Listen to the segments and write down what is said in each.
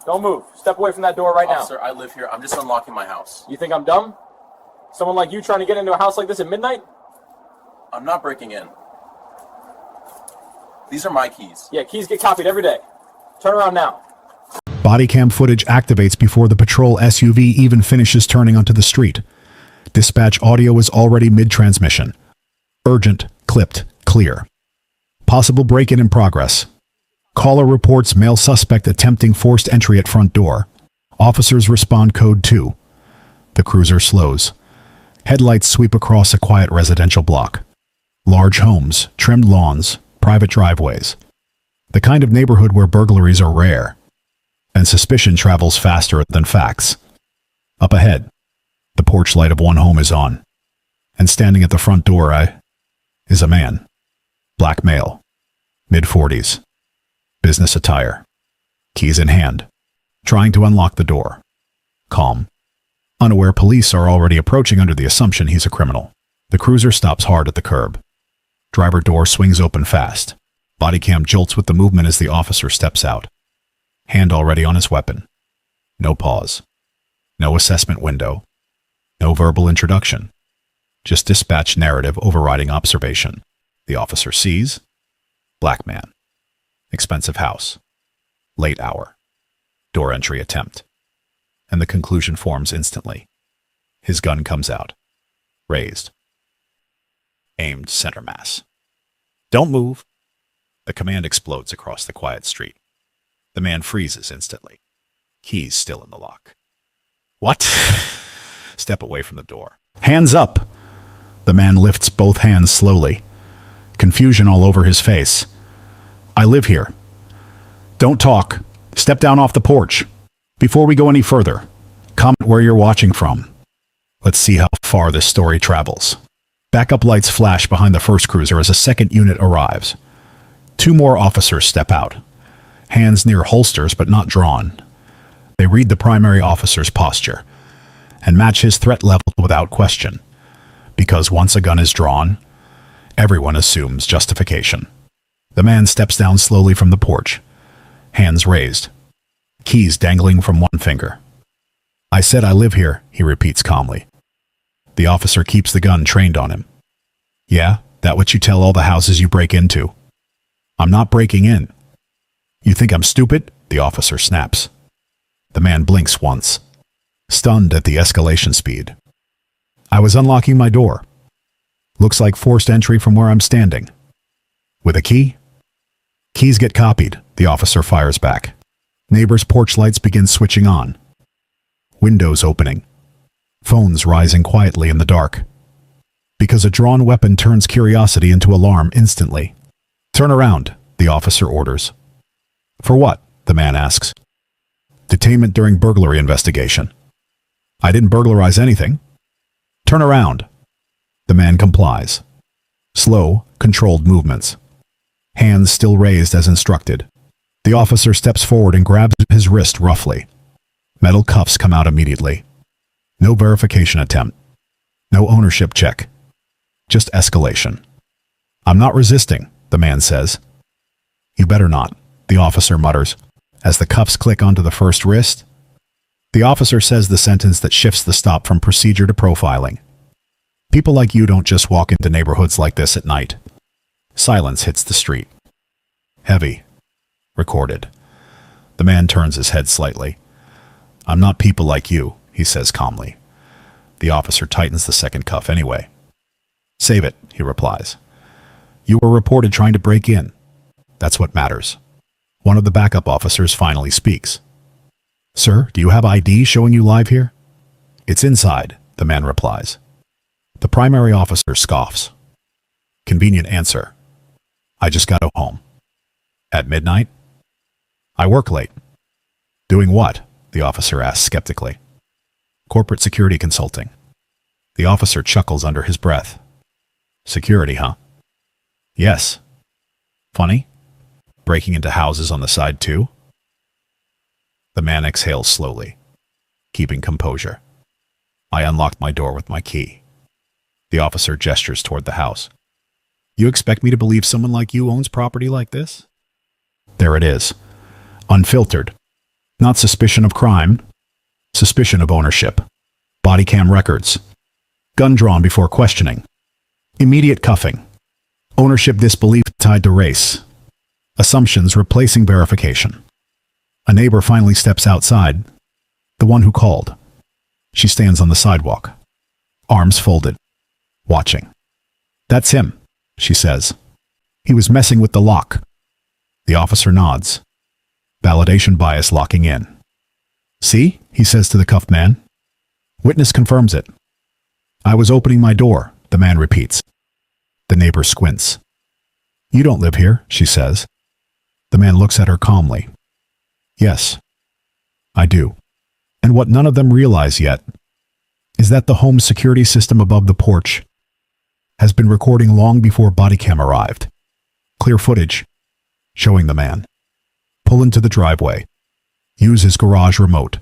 Don't move. Step away from that door right now. Officer, I live here. I'm just unlocking my house. You think I'm dumb? Someone like you trying to get into a house like this at midnight? I'm not breaking in. These are my keys. Yeah, keys get copied every day. Turn around now. Bodycam footage activates before the patrol SUV even finishes turning onto the street. Dispatch audio is already mid-transmission. Urgent, clipped, clear. Possible break-in in progress. Caller reports male suspect attempting forced entry at front door. Officers respond code 2. The cruiser slows. Headlights sweep across a quiet residential block. Large homes, trimmed lawns, private driveways. The kind of neighborhood where burglaries are rare. And suspicion travels faster than facts. Up ahead, the porch light of one home is on. And standing at the front door is a man. Black male. Mid-40s. Business attire. Keys in hand. Trying to unlock the door. Calm. Unaware police are already approaching under the assumption he's a criminal. The cruiser stops hard at the curb. Driver door swings open fast. Bodycam jolts with the movement as the officer steps out. Hand already on his weapon. No pause. No assessment window. No verbal introduction. Just dispatch narrative overriding observation. The officer sees. Black man. Expensive house. Late hour. Door entry attempt. And the conclusion forms instantly. His gun comes out. Raised. Aimed center mass. Don't move. The command explodes across the quiet street. The man freezes instantly. Keys still in the lock. What? Step away from the door. Hands up! The man lifts both hands slowly. Confusion all over his face. I live here. Don't talk. Step down off the porch. Before we go any further, comment where you're watching from. Let's see how far this story travels. Backup lights flash behind the first cruiser as a second unit arrives. 2 more officers step out. Hands near holsters but not drawn. They read the primary officer's posture and match his threat level without question. Because once a gun is drawn, everyone assumes justification. The man steps down slowly from the porch. Hands raised. Keys dangling from one finger. I said I live here, he repeats calmly. The officer keeps the gun trained on him. Yeah, that what you tell all the houses you break into? I'm not breaking in. You think I'm stupid? The officer snaps. The man blinks once, stunned at the escalation speed. I was unlocking my door. Looks like forced entry from where I'm standing. With a key? Keys get copied, the officer fires back. Neighbors' porch lights begin switching on. Windows opening. Phones rising quietly in the dark. Because a drawn weapon turns curiosity into alarm instantly. Turn around, the officer orders. For what? The man asks. Detainment during burglary investigation. I didn't burglarize anything. Turn around. The man complies. Slow, controlled movements. Hands still raised as instructed. The officer steps forward and grabs his wrist roughly. Metal cuffs come out immediately. No verification attempt. No ownership check. Just escalation. I'm not resisting, the man says. You better not, the officer mutters, as the cuffs click onto the first wrist. The officer says the sentence that shifts the stop from procedure to profiling. People like you don't just walk into neighborhoods like this at night. Silence hits the street. Heavy. Recorded. The man turns his head slightly. I'm not people like you, he says calmly. The officer tightens the second cuff anyway. Save it, he replies. You were reported trying to break in. That's what matters. One of the backup officers finally speaks. Sir, do you have ID showing you live here? It's inside, the man replies. The primary officer scoffs. Convenient answer. I just got home. At midnight? I work late. Doing what? The officer asks skeptically. Corporate security consulting. The officer chuckles under his breath. Security, huh? Yes. Funny? Breaking into houses on the side too? The man exhales slowly, keeping composure. I unlocked my door with my key. The officer gestures toward the house. You expect me to believe someone like you owns property like this? There it is. Unfiltered. Not suspicion of crime, suspicion of ownership. Bodycam records. Gun drawn before questioning. Immediate cuffing. Ownership disbelief tied to race. Assumptions replacing verification. A neighbor finally steps outside. The one who called. She stands on the sidewalk. Arms folded. Watching. "That's him," she says. "He was messing with the lock." The officer nods. Validation bias locking in. "See?" he says to the cuffed man. Witness confirms it. "I was opening my door," the man repeats. The neighbor squints. "You don't live here," she says. The man looks at her calmly. "Yes, I do." And what none of them realize yet is that the home security system above the porch has been recording long before bodycam arrived. Clear footage showing the man pull into the driveway, use his garage remote,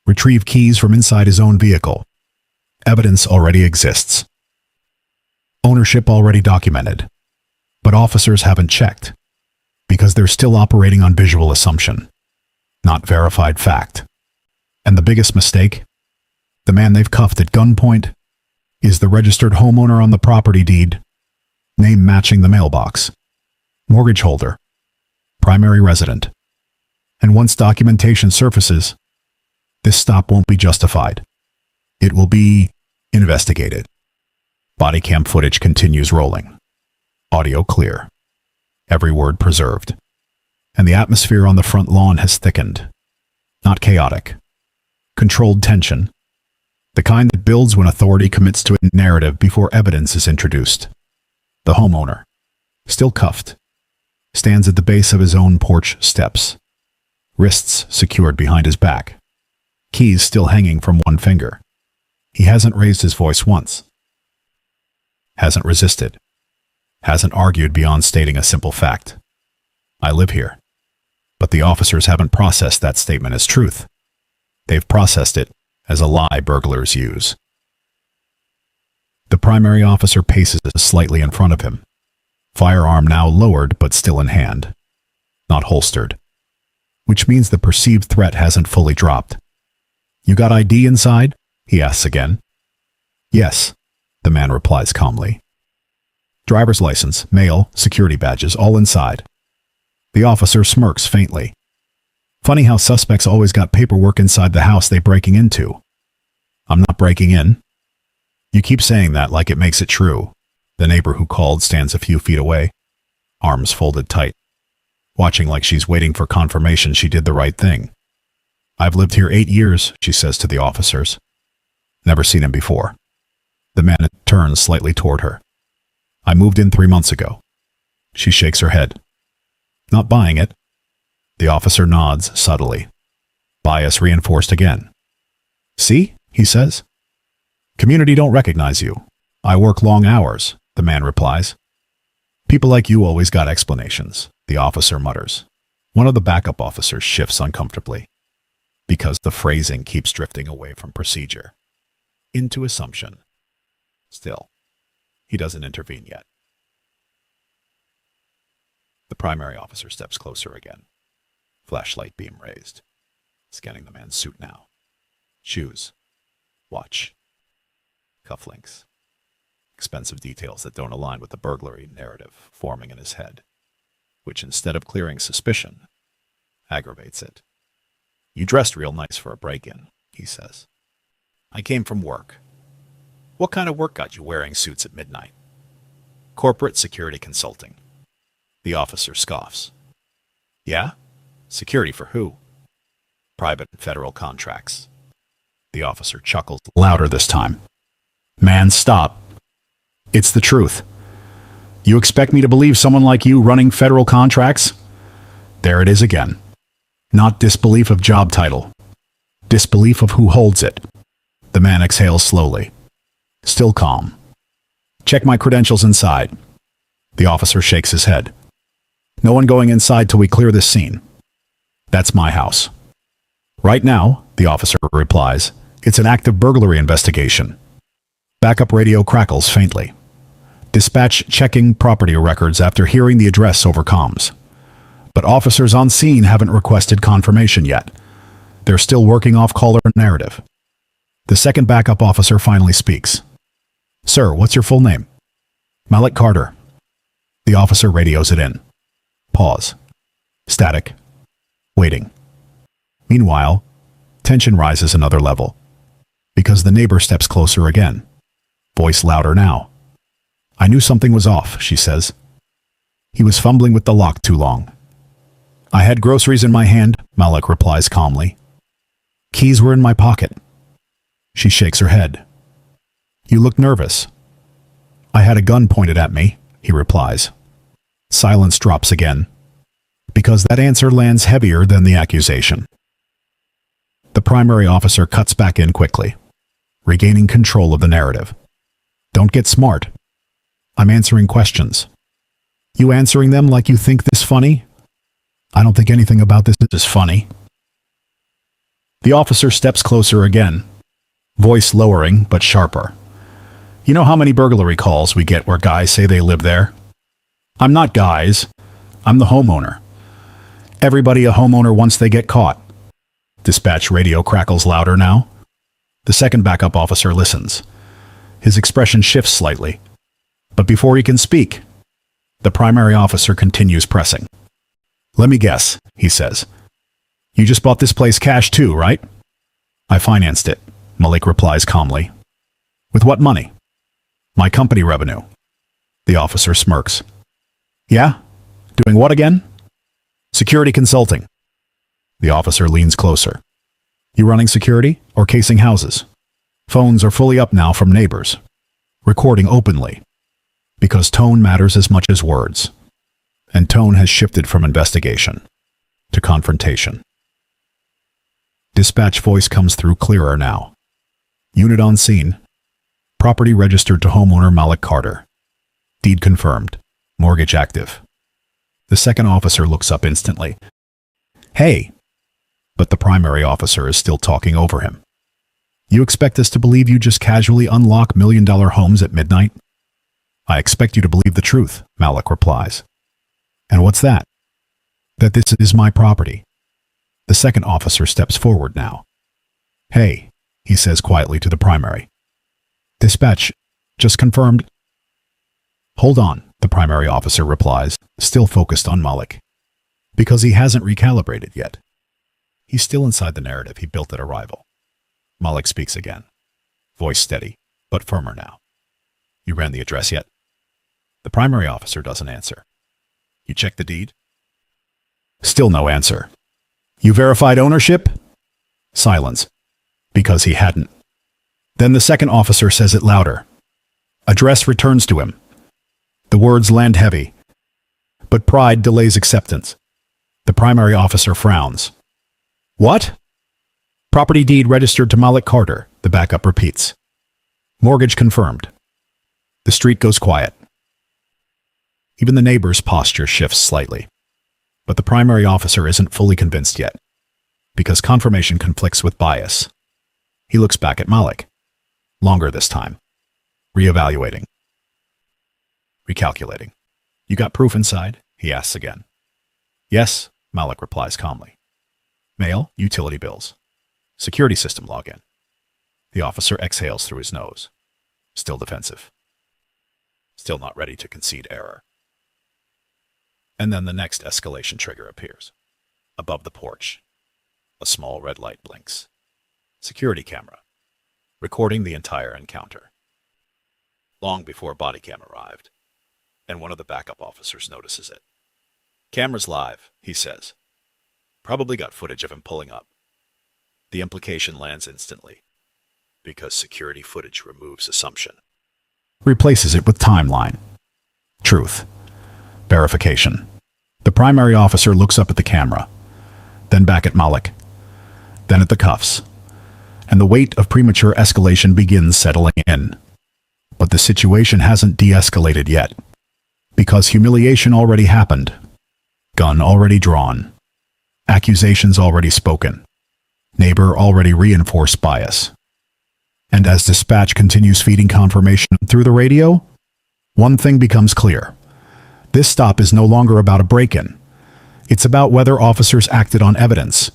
retrieve keys from inside his own vehicle. Evidence already exists. Ownership already documented. But officers haven't checked because they're still operating on visual assumption, not verified fact. And the biggest mistake? The man they've cuffed at gunpoint is the registered homeowner on the property deed, name matching the mailbox, mortgage holder, primary resident. And once documentation surfaces, this stop won't be justified. It will be investigated. Bodycam footage continues rolling. Audio clear. Every word preserved. And the atmosphere on the front lawn has thickened. Not chaotic. Controlled tension. The kind that builds when authority commits to a narrative before evidence is introduced. The homeowner, still cuffed, stands at the base of his own porch steps, wrists secured behind his back, keys still hanging from one finger. He hasn't raised his voice once, hasn't resisted, hasn't argued beyond stating a simple fact. "I live here." But the officers haven't processed that statement as truth. They've processed it as a lie burglars use. The primary officer paces slightly in front of him, firearm now lowered but still in hand, not holstered, which means the perceived threat hasn't fully dropped. "You got ID inside?" he asks again. "Yes," the man replies calmly. Driver's license, mail, security badges, all inside. The officer smirks faintly. Funny how suspects always got paperwork inside the house they're breaking into. "I'm not breaking in." "You keep saying that like it makes it true." The neighbor who called stands a few feet away, arms folded tight, watching like she's waiting for confirmation she did the right thing. "I've lived here 8 years, she says to the officers. Never seen him before. The man turns slightly toward her. "I moved in 3 months ago." She shakes her head. "Not buying it." The officer nods subtly. Bias reinforced again. "See?" he says. "Community don't recognize you. I work long hours," the man replies. "People like you always got explanations," the officer mutters. One of the backup officers shifts uncomfortably because the phrasing keeps drifting away from procedure into assumption. Still, he doesn't intervene yet. The primary officer steps closer again. Flashlight beam raised. Scanning the man's suit now. Shoes. Watch. Cufflinks. Expensive details that don't align with the burglary narrative forming in his head, which instead of clearing suspicion, aggravates it. "You dressed real nice for a break-in," he says. "I came from work." "What kind of work got you wearing suits at midnight?" "Corporate security consulting." The officer scoffs. "Yeah? Security for who?" "Private and federal contracts." The officer chuckles louder this time. "Man, stop. It's the truth. You expect me to believe someone like you running federal contracts?" There it is again. Not disbelief of job title. Disbelief of who holds it. The man exhales slowly. Still calm. "Check my credentials inside." The officer shakes his head. "No one going inside till we clear this scene. That's my house." "Right now," the officer replies, "it's an active burglary investigation." Backup radio crackles faintly. Dispatch checking property records after hearing the address over comms. But officers on scene haven't requested confirmation yet. They're still working off caller narrative. The second backup officer finally speaks. Sir, what's your full name? Malik Carter. The officer radios it in. Pause. Static. Waiting. Meanwhile, tension rises another level. Because the neighbor steps closer again. Voice louder now. I knew something was off, she says. He was fumbling with the lock too long. I had groceries in my hand, Malik replies calmly. Keys were in my pocket. She shakes her head. You look nervous. I had a gun pointed at me, he replies. Silence drops again. Because that answer lands heavier than the accusation. The primary officer cuts back in quickly, regaining control of the narrative. Don't get smart. I'm answering questions. You answering them like you think this funny? I don't think anything about this is funny. The officer steps closer again, voice lowering but sharper. You know how many burglary calls we get where guys say they live there? I'm not guys. I'm the homeowner. Everybody a homeowner once they get caught. Dispatch radio crackles louder now. The second backup officer listens. His expression shifts slightly. But before he can speak, the primary officer continues pressing. Let me guess, he says. You just bought this place cash too, right? I financed it, Malik replies calmly. With what money? My company revenue. The officer smirks. Yeah? Doing what again? Security consulting. The officer leans closer. You running security or casing houses? Phones are fully up now from neighbors. Recording openly. Because tone matters as much as words. And tone has shifted from investigation to confrontation. Dispatch voice comes through clearer now. Unit on scene. Property registered to homeowner Malik Carter. Deed confirmed. Mortgage active. The second officer looks up instantly. Hey! But the primary officer is still talking over him. You expect us to believe you just casually unlock million-dollar homes at midnight? I expect you to believe the truth, Malik replies. And what's that? That this is my property. The second officer steps forward now. Hey, he says quietly to the primary. Dispatch, just confirmed. Hold on, the primary officer replies, still focused on Malik. Because he hasn't recalibrated yet. He's still inside the narrative he built at arrival. Malik speaks again. Voice steady, but firmer now. You ran the address yet? The primary officer doesn't answer. You checked the deed? Still no answer. You verified ownership? Silence. Because he hadn't. Then the second officer says it louder. Address returns to him. The words land heavy. But pride delays acceptance. The primary officer frowns. What? Property deed registered to Malik Carter, the backup repeats. Mortgage confirmed. The street goes quiet. Even the neighbor's posture shifts slightly. But the primary officer isn't fully convinced yet, because confirmation conflicts with bias. He looks back at Malik. Longer this time. Reevaluating. Recalculating. You got proof inside? He asks again. Yes, Malik replies calmly. Mail, utility bills. Security system login. The officer exhales through his nose. Still defensive. Still not ready to concede error. And then the next escalation trigger appears. Above the porch. A small red light blinks. Security camera. Recording the entire encounter. Long before bodycam arrived. And one of the backup officers notices it. Camera's live, he says. Probably got footage of him pulling up. The implication lands instantly. Because security footage removes assumption. Replaces it with timeline. Truth. Verification. The primary officer looks up at the camera. Then back at Malik. Then at the cuffs. And the weight of premature escalation begins settling in. But the situation hasn't de-escalated yet. Because humiliation already happened. Gun already drawn. Accusations already spoken. Neighbor already reinforced bias. And as dispatch continues feeding confirmation through the radio, one thing becomes clear. This stop is no longer about a break-in. It's about whether officers acted on evidence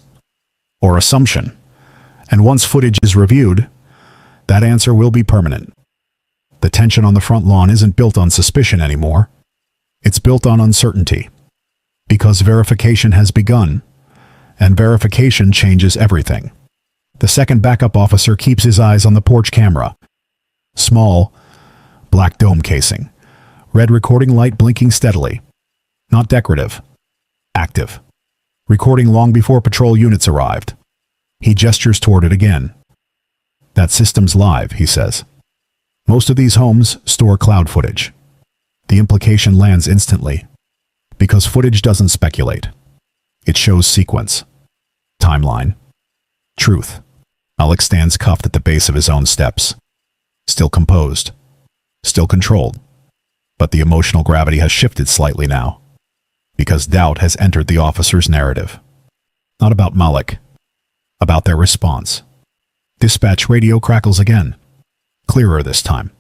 or assumption. And once footage is reviewed, that answer will be permanent. The tension on the front lawn isn't built on suspicion anymore. It's built on uncertainty. Because verification has begun, and verification changes everything. The second backup officer keeps his eyes on the porch camera. Small, black dome casing. Red recording light blinking steadily. Not decorative. Active. Recording long before patrol units arrived. He gestures toward it again. That system's live, he says. Most of these homes store cloud footage. The implication lands instantly. Because footage doesn't speculate. It shows sequence. Timeline. Truth. Alex stands cuffed at the base of his own steps. Still composed. Still controlled. But the emotional gravity has shifted slightly now. Because doubt has entered the officer's narrative. Not about Malik. About their response. Dispatch radio crackles again. Clearer this time.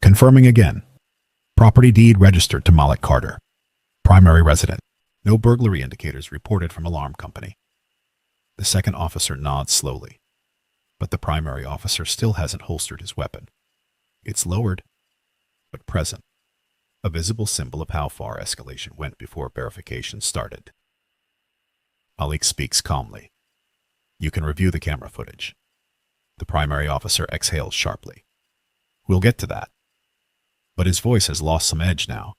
Confirming again. Property deed registered to Malik Carter. Primary resident. No burglary indicators reported from alarm company. The second officer nods slowly. But the primary officer still hasn't holstered his weapon. It's lowered, but present. A visible symbol of how far escalation went before verification started. Malik speaks calmly. You can review the camera footage. The primary officer exhales sharply. We'll get to that. But his voice has lost some edge now,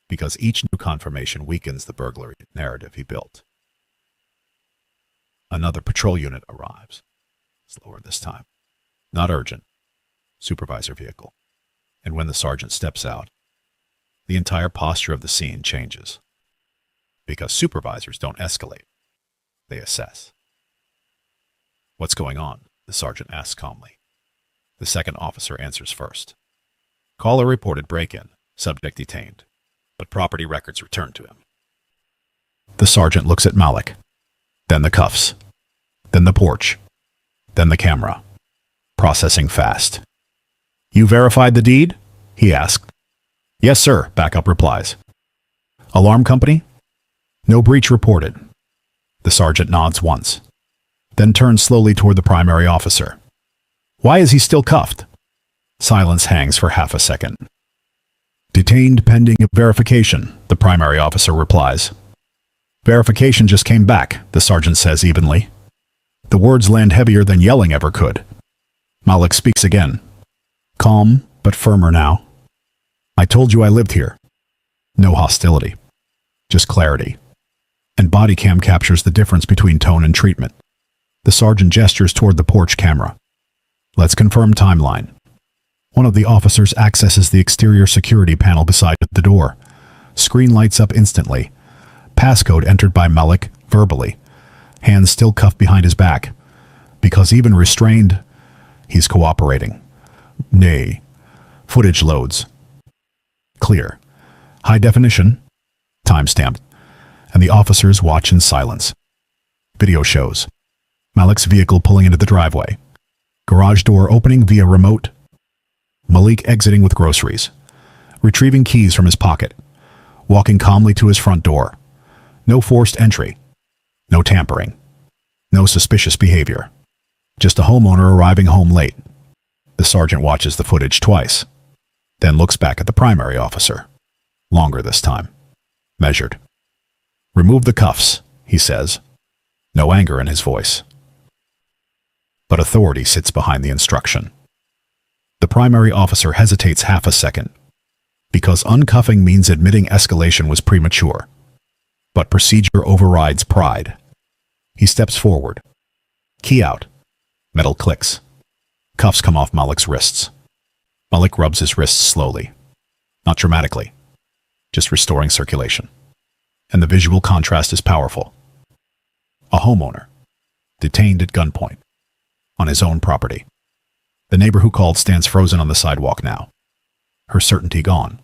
because each new confirmation weakens the burglary narrative he built. Another patrol unit arrives. Slower this time. Not urgent. Supervisor vehicle. And when the sergeant steps out, the entire posture of the scene changes. Because supervisors don't escalate. They assess. What's going on? The sergeant asks calmly. The second officer answers first. Caller reported break-in. Subject detained. But property records returned to him. The sergeant looks at Malik. Then the cuffs. Then the porch. Then the camera. Processing fast. You verified the deed? He asked. Yes, sir, backup replies. Alarm company? No breach reported. The sergeant nods once, then turns slowly toward the primary officer. Why is he still cuffed? Silence hangs for half a second. Detained pending verification, the primary officer replies. Verification just came back, the sergeant says evenly. The words land heavier than yelling ever could. Malik speaks again. Calm, but firmer now. I told you I lived here. No hostility. Just clarity. And bodycam captures the difference between tone and treatment. The sergeant gestures toward the porch camera. Let's confirm timeline. One of the officers accesses the exterior security panel beside the door. Screen lights up instantly. Passcode entered by Malik, verbally. Hands still cuffed behind his back. Because even restrained, he's cooperating. Nay. Footage loads. Clear. High definition. Timestamped. And the officers watch in silence. Video shows Malik's vehicle pulling into the driveway. Garage door opening via remote. Malik exiting with groceries. Retrieving keys from his pocket. Walking calmly to his front door. No forced entry. No tampering. No suspicious behavior. Just a homeowner arriving home late. The sergeant watches the footage twice. Then looks back at the primary officer. Longer this time. Measured. Remove the cuffs, he says. No anger in his voice. But authority sits behind the instruction. The primary officer hesitates half a second. Because uncuffing means admitting escalation was premature. But procedure overrides pride. He steps forward. Key out. Metal clicks. Cuffs come off Malik's wrists. Malik rubs his wrists slowly. Not dramatically. Just restoring circulation. And the visual contrast is powerful. A homeowner. Detained at gunpoint. On his own property. The neighbor who called stands frozen on the sidewalk now. Her certainty gone.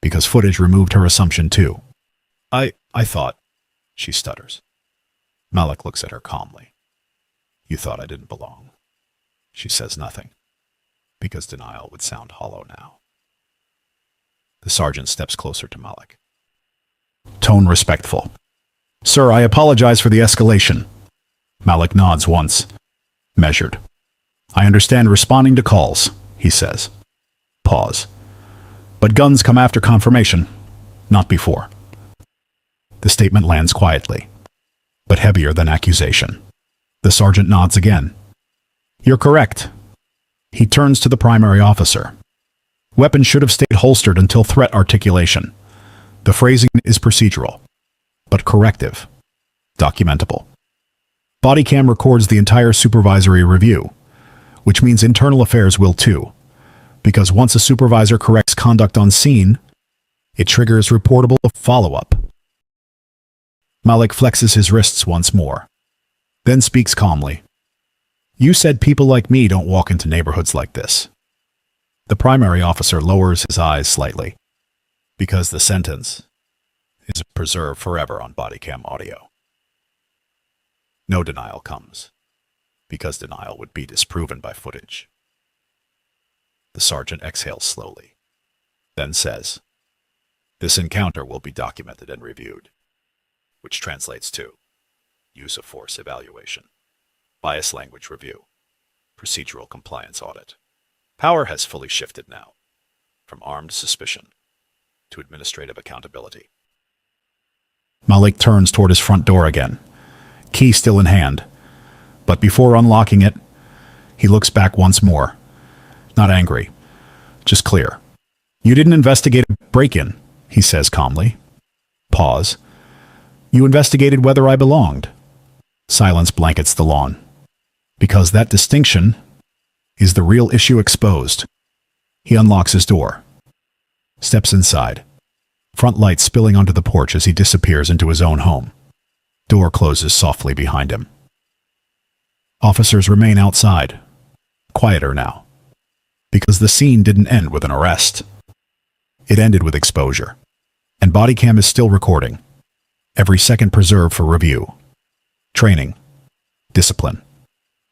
Because footage removed her assumption too. I thought, she stutters. Malik looks at her calmly. You thought I didn't belong. She says nothing. Because denial would sound hollow now. The sergeant steps closer to Malik. Tone respectful. Sir, I apologize for the escalation. Malik nods once. Measured. I understand responding to calls, he says. Pause. But guns come after confirmation, not before. The statement lands quietly, but heavier than accusation. The sergeant nods again. You're correct. He turns to the primary officer. Weapon should have stayed holstered until threat articulation. The phrasing is procedural, but corrective. Documentable. Bodycam records the entire supervisory review, which means internal affairs will too, because once a supervisor corrects conduct on scene, it triggers reportable follow-up. Malik flexes his wrists once more, then speaks calmly. You said people like me don't walk into neighborhoods like this. The primary officer lowers his eyes slightly, because the sentence is preserved forever on bodycam audio. No denial comes, because denial would be disproven by footage. The sergeant exhales slowly, then says, This encounter will be documented and reviewed, which translates to use of force evaluation, bias language review, procedural compliance audit. Power has fully shifted now, from armed suspicion to administrative accountability. Malik turns toward his front door again, key still in hand, but before unlocking it, he looks back once more. Not angry, just clear. You didn't investigate a break-in, he says calmly. Pause. You investigated whether I belonged. Silence blankets the lawn. Because that distinction is the real issue exposed. He unlocks his door, steps inside, front light spilling onto the porch as he disappears into his own home. Door closes softly behind him. Officers remain outside, quieter now, because the scene didn't end with an arrest. It ended with exposure, and bodycam is still recording. Every second preserved for review. Training, discipline,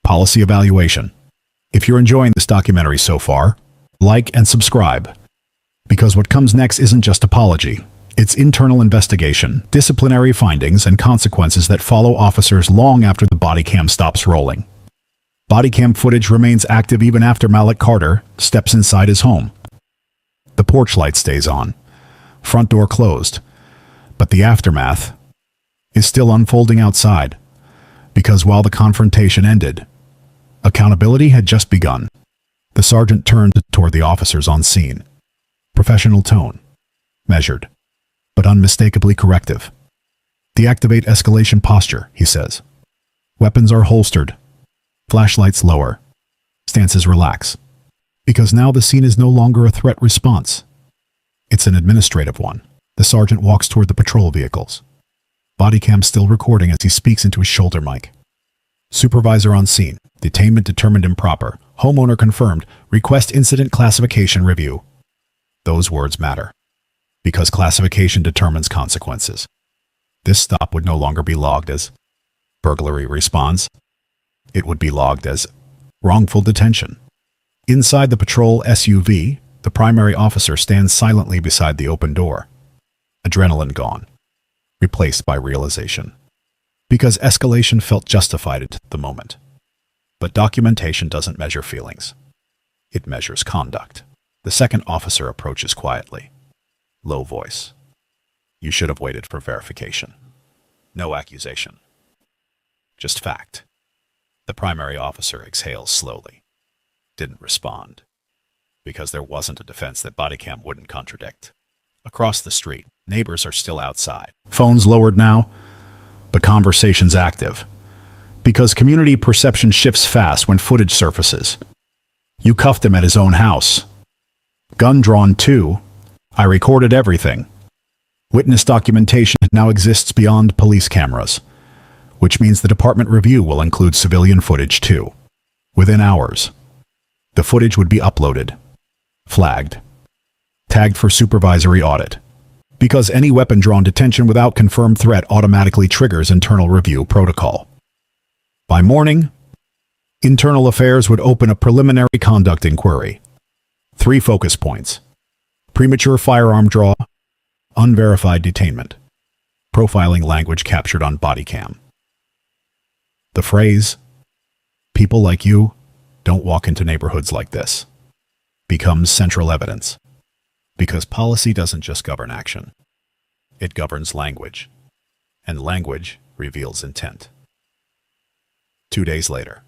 policy evaluation. If you're enjoying this documentary so far, like and subscribe, because what comes next isn't just apology. It's internal investigation, disciplinary findings, and consequences that follow officers long after the bodycam stops rolling. Bodycam footage remains active even after Malik Carter steps inside his home. The porch light stays on, front door closed, but the aftermath is still unfolding outside, because while the confrontation ended, accountability had just begun. The sergeant turned toward the officers on scene. Professional tone, measured, but unmistakably corrective. Deactivate escalation posture, he says. Weapons are holstered, flashlights lower, stances relax. Because now the scene is no longer a threat response. It's an administrative one. The sergeant walks toward the patrol vehicles. Bodycam still recording as he speaks into his shoulder mic. Supervisor on scene. Detainment determined improper. Homeowner confirmed. Request incident classification review. Those words matter, because classification determines consequences. This stop would no longer be logged as burglary response. It would be logged as wrongful detention. Inside the patrol SUV, the primary officer stands silently beside the open door. Adrenaline gone, replaced by realization. Because escalation felt justified at the moment. But documentation doesn't measure feelings. It measures conduct. The second officer approaches quietly. Low voice. You should have waited for verification. No accusation. Just fact. The primary officer exhales slowly. Didn't respond, because there wasn't a defense that bodycam wouldn't contradict. Across the street, neighbors are still outside. Phones lowered now, but conversations active. Because community perception shifts fast when footage surfaces. You cuffed him at his own house. Gun drawn too. I recorded everything. Witness documentation now exists beyond police cameras, which means the department review will include civilian footage too. Within hours, the footage would be uploaded, flagged, tagged for supervisory audit. Because any weapon-drawn detention without confirmed threat automatically triggers internal review protocol. By morning, Internal Affairs would open a preliminary conduct inquiry. 3 focus points: premature firearm draw, unverified detainment, profiling language captured on bodycam. The phrase, "people like you don't walk into neighborhoods like this," becomes central evidence. Because policy doesn't just govern action. It governs language. And language reveals intent. 2 days later,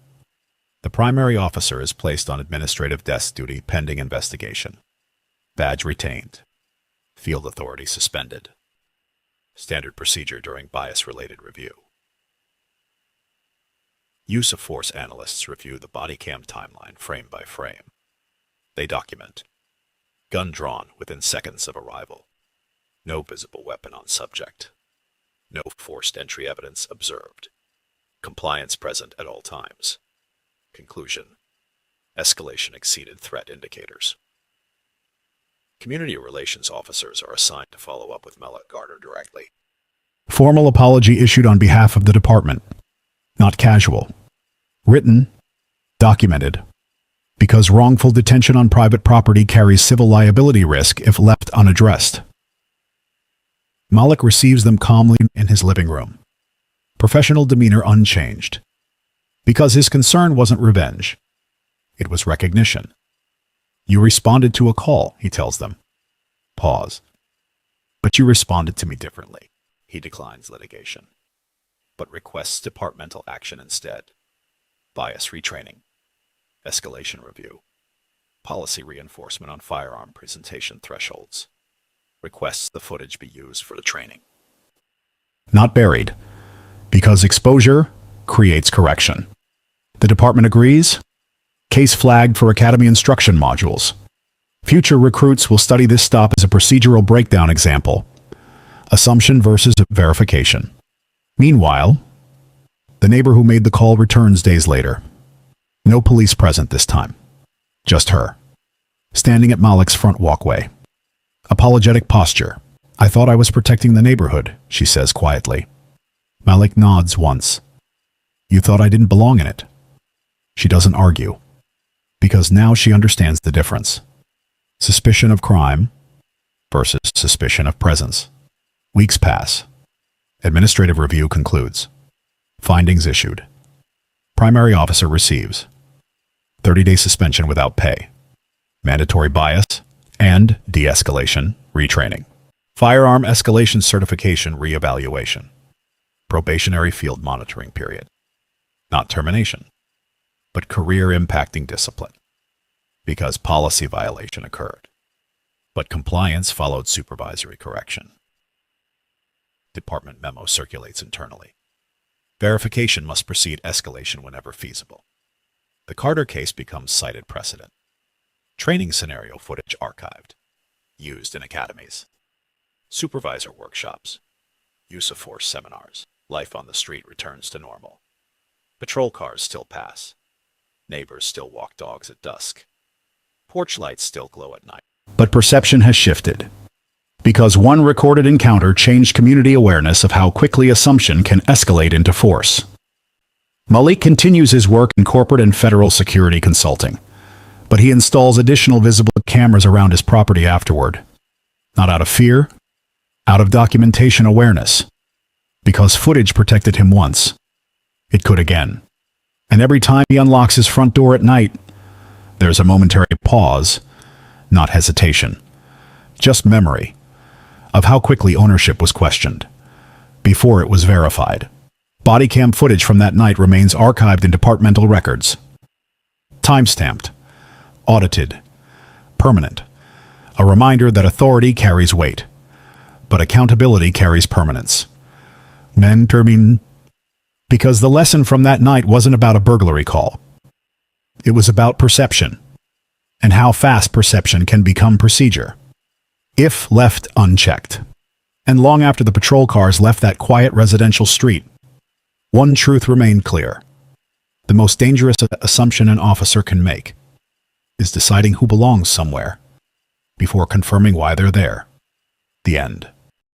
the primary officer is placed on administrative desk duty pending investigation. Badge retained. Field authority suspended. Standard procedure during bias-related review. Use of force analysts review the bodycam timeline frame by frame. They document. Gun drawn within seconds of arrival. No visible weapon on subject. No forced entry evidence observed. Compliance present at all times. Conclusion. Escalation exceeded threat indicators. Community relations officers are assigned to follow up with Malik Garner directly. Formal apology issued on behalf of the department. Not casual. Written. Documented. Because wrongful detention on private property carries civil liability risk if left unaddressed. Malik receives them calmly in his living room. Professional demeanor unchanged. Because his concern wasn't revenge. It was recognition. You responded to a call, he tells them. Pause. But you responded to me differently. He declines litigation, but requests departmental action instead. Bias retraining. Escalation review. Policy reinforcement on firearm presentation thresholds. Requests the footage be used for the training. Not buried, because exposure creates correction. The department agrees. Case flagged for academy instruction modules. Future recruits will study this stop as a procedural breakdown example. Assumption versus verification. Meanwhile, the neighbor who made the call returns days later. No police present this time. Just her. Standing at Malik's front walkway. Apologetic posture. "I thought I was protecting the neighborhood," she says quietly. Malik nods once. "You thought I didn't belong in it." She doesn't argue. Because now she understands the difference. Suspicion of crime versus suspicion of presence. Weeks pass. Administrative review concludes. Findings issued. Primary officer receives 30-day suspension without pay, mandatory bias, and de-escalation retraining. Firearm escalation certification reevaluation. Probationary field monitoring period. Not termination, but career-impacting discipline. Because policy violation occurred, but compliance followed supervisory correction. Department memo circulates internally. Verification must precede escalation whenever feasible. The Carter case becomes cited precedent. Training scenario footage archived. Used in academies. Supervisor workshops. Use of force seminars. Life on the street returns to normal. Patrol cars still pass. Neighbors still walk dogs at dusk. Porch lights still glow at night. But perception has shifted. Because one recorded encounter changed community awareness of how quickly assumption can escalate into force. Malik continues his work in corporate and federal security consulting, but he installs additional visible cameras around his property afterward. Not out of fear, out of documentation awareness. Because footage protected him once, it could again. And every time he unlocks his front door at night, there's a momentary pause, not hesitation, just memory of how quickly ownership was questioned before it was verified. Bodycam footage from that night remains archived in departmental records. Timestamped, audited, permanent. A reminder that authority carries weight, but accountability carries permanence. Because the lesson from that night wasn't about a burglary call. It was about perception, and how fast perception can become procedure, if left unchecked. And long after the patrol cars left that quiet residential street, one truth remained clear. The most dangerous assumption an officer can make is deciding who belongs somewhere before confirming why they're there. The end.